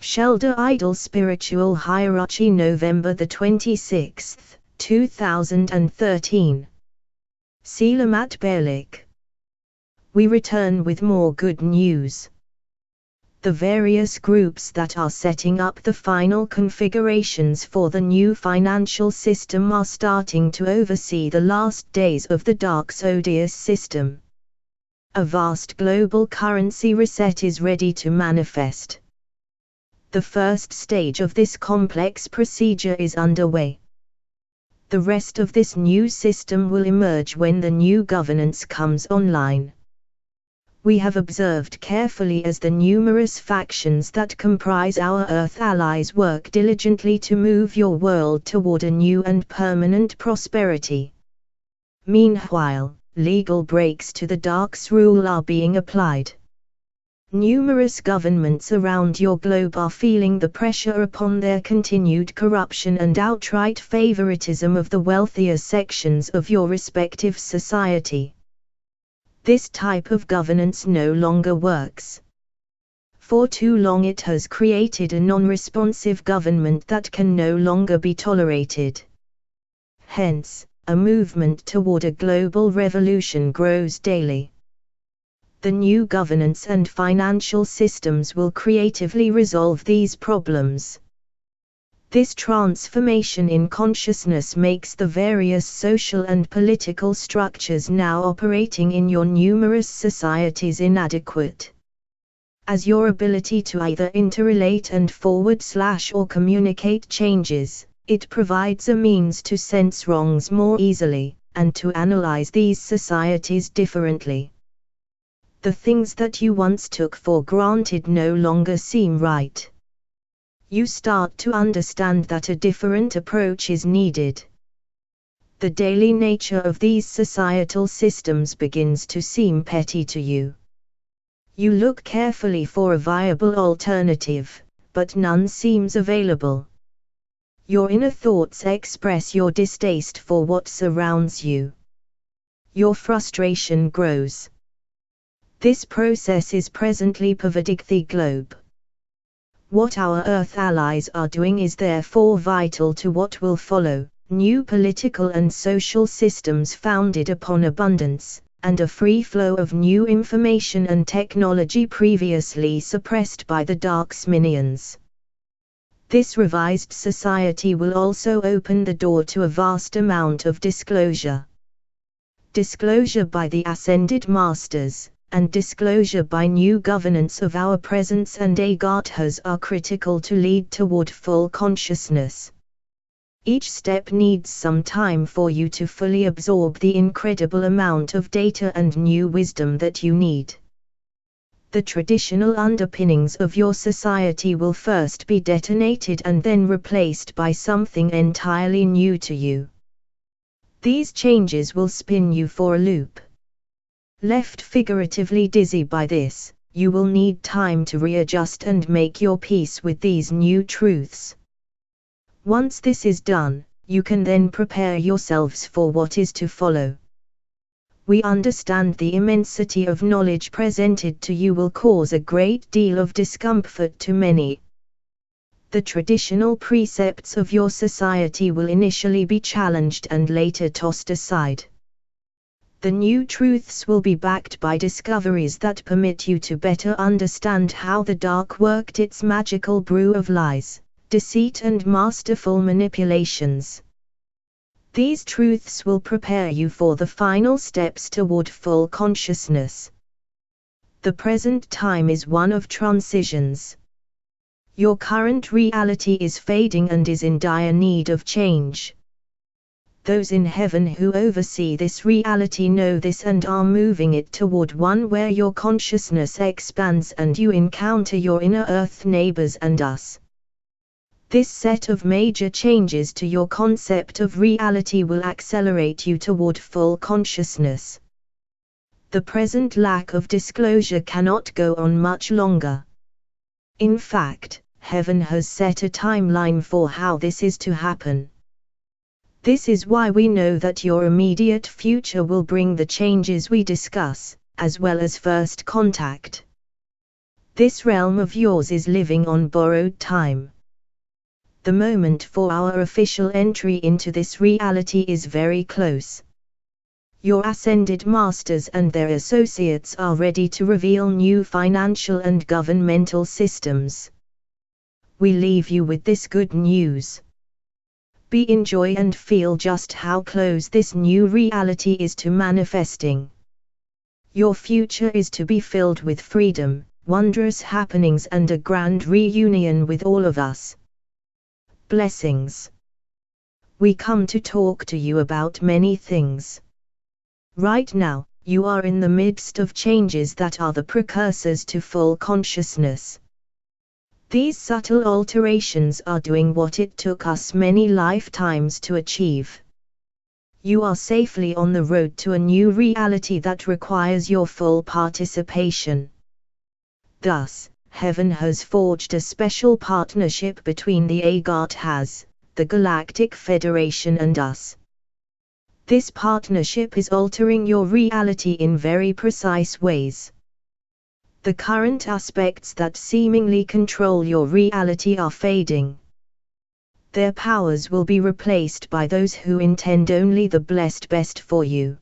SHELDAN NIDLE Spiritual Hierarchy November the 26th, 2013. Selamat Balik. We return with more good news. The various groups that are setting up the final configurations for the new financial system are starting to oversee the last days of the dark zodiac system. A vast global currency reset is ready to manifest. The first stage of this complex procedure is underway. The rest of this new system will emerge when the new governance comes online. We have observed carefully as the numerous factions that comprise our Earth allies work diligently to move your world toward a new and permanent prosperity. Meanwhile, legal breaks to the Dark's rule are being applied. Numerous governments around your globe are feeling the pressure upon their continued corruption and outright favoritism of the wealthier sections of your respective society. This type of governance no longer works. For too long it has created a non-responsive government that can no longer be tolerated. Hence, a movement toward a global revolution grows daily. The new governance and financial systems will creatively resolve these problems. This transformation in consciousness makes the various social and political structures now operating in your numerous societies inadequate. As your ability to either interrelate and forward/or communicate changes, it provides a means to sense wrongs more easily, and to analyze these societies differently. The things that you once took for granted no longer seem right. You start to understand that a different approach is needed. The daily nature of these societal systems begins to seem petty to you. You look carefully for a viable alternative, but none seems available. Your inner thoughts express your distaste for what surrounds you. Your frustration grows. This process is presently pervading the globe. What our Earth allies are doing is therefore vital to what will follow: new political and social systems founded upon abundance, and a free flow of new information and technology previously suppressed by the Dark's minions. This revised society will also open the door to a vast amount of disclosure. Disclosure by the Ascended Masters, and disclosure by new governance of our presence and agathas are critical to lead toward full consciousness. Each step needs some time for you to fully absorb the incredible amount of data and new wisdom that you need. The traditional underpinnings of your society will first be detonated and then replaced by something entirely new to you. These changes will spin you for a loop. Left figuratively dizzy by this, you will need time to readjust and make your peace with these new truths. Once this is done, you can then prepare yourselves for what is to follow. We understand the immensity of knowledge presented to you will cause a great deal of discomfort to many. The traditional precepts of your society will initially be challenged and later tossed aside. The new truths will be backed by discoveries that permit you to better understand how the Dark worked its magical brew of lies, deceit and masterful manipulations. These truths will prepare you for the final steps toward full consciousness. The present time is one of transitions. Your current reality is fading and is in dire need of change. Those in heaven who oversee this reality know this and are moving it toward one where your consciousness expands and you encounter your inner Earth neighbors and us. This set of major changes to your concept of reality will accelerate you toward full consciousness. The present lack of disclosure cannot go on much longer. In fact, heaven has set a timeline for how this is to happen. This is why we know that your immediate future will bring the changes we discuss, as well as first contact. This realm of yours is living on borrowed time. The moment for our official entry into this reality is very close. Your ascended masters and their associates are ready to reveal new financial and governmental systems. We leave you with this good news. Enjoy and feel just how close this new reality is to manifesting. Your future is to be filled with freedom, wondrous happenings and a grand reunion with all of us. Blessings. We come to talk to you about many things. Right now, you are in the midst of changes that are the precursors to full consciousness. These subtle alterations are doing what it took us many lifetimes to achieve. You are safely on the road to a new reality that requires your full participation. Thus, Heaven has forged a special partnership between the Agathas, the Galactic Federation and us. This partnership is altering your reality in very precise ways. The current aspects that seemingly control your reality are fading. Their powers will be replaced by those who intend only the blessed best for you.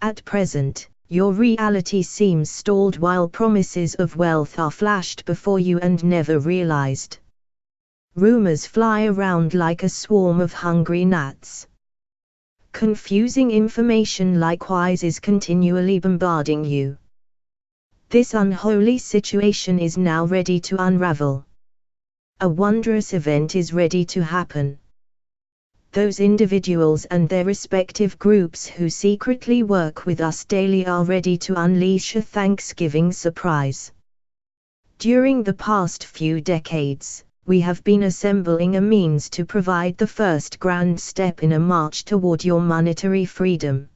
At present, your reality seems stalled while promises of wealth are flashed before you and never realized. Rumors fly around like a swarm of hungry gnats. Confusing information likewise is continually bombarding you. This unholy situation is now ready to unravel. A wondrous event is ready to happen. Those individuals and their respective groups who secretly work with us daily are ready to unleash a Thanksgiving surprise. During the past few decades, we have been assembling a means to provide the first grand step in a march toward your monetary freedom.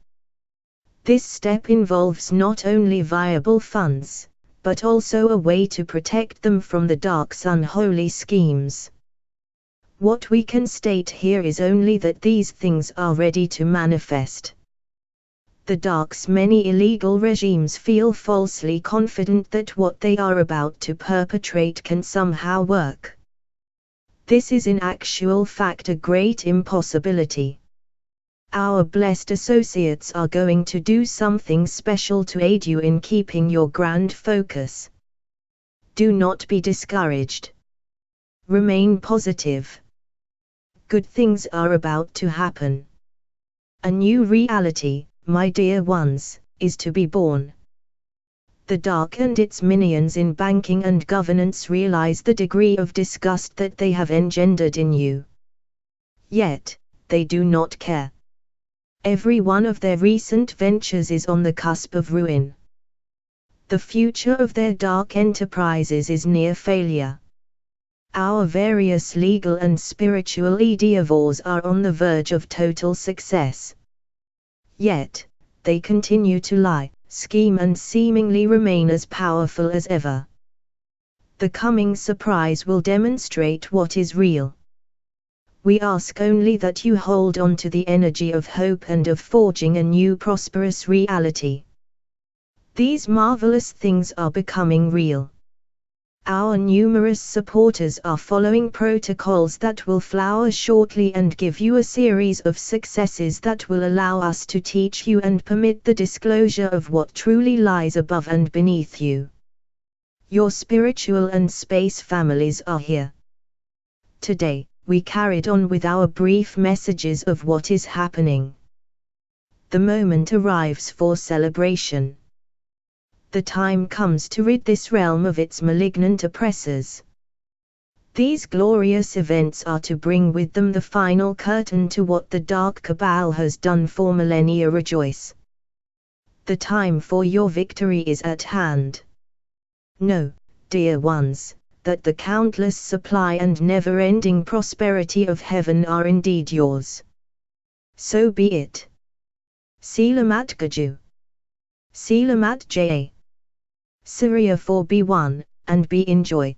This step involves not only viable funds, but also a way to protect them from the dark's unholy schemes. What we can state here is only that these things are ready to manifest. The dark's many illegal regimes feel falsely confident that what they are about to perpetrate can somehow work. This is in actual fact a great impossibility. Our blessed associates are going to do something special to aid you in keeping your grand focus. Do not be discouraged. Remain positive. Good things are about to happen. A new reality, my dear ones, is to be born. The dark and its minions in banking and governance realize the degree of disgust that they have engendered in you. Yet, they do not care. Every one of their recent ventures is on the cusp of ruin. The future of their dark enterprises is near failure. Our various legal and spiritual endeavors are on the verge of total success. Yet, they continue to lie, scheme and seemingly remain as powerful as ever. The coming surprise will demonstrate what is real. We ask only that you hold on to the energy of hope and of forging a new prosperous reality. These marvelous things are becoming real. Our numerous supporters are following protocols that will flower shortly and give you a series of successes that will allow us to teach you and permit the disclosure of what truly lies above and beneath you. Your spiritual and space families are here. Today, we carried on with our brief messages of what is happening. The moment arrives for celebration. The time comes to rid this realm of its malignant oppressors. These glorious events are to bring with them the final curtain to what the dark cabal has done for millennia. Rejoice. The time for your victory is at hand. Know, dear ones, that the countless supply and never-ending prosperity of heaven are indeed yours. So be it. Selamat Gaju. Selamat Ja. Syria 4B1, and be enjoy.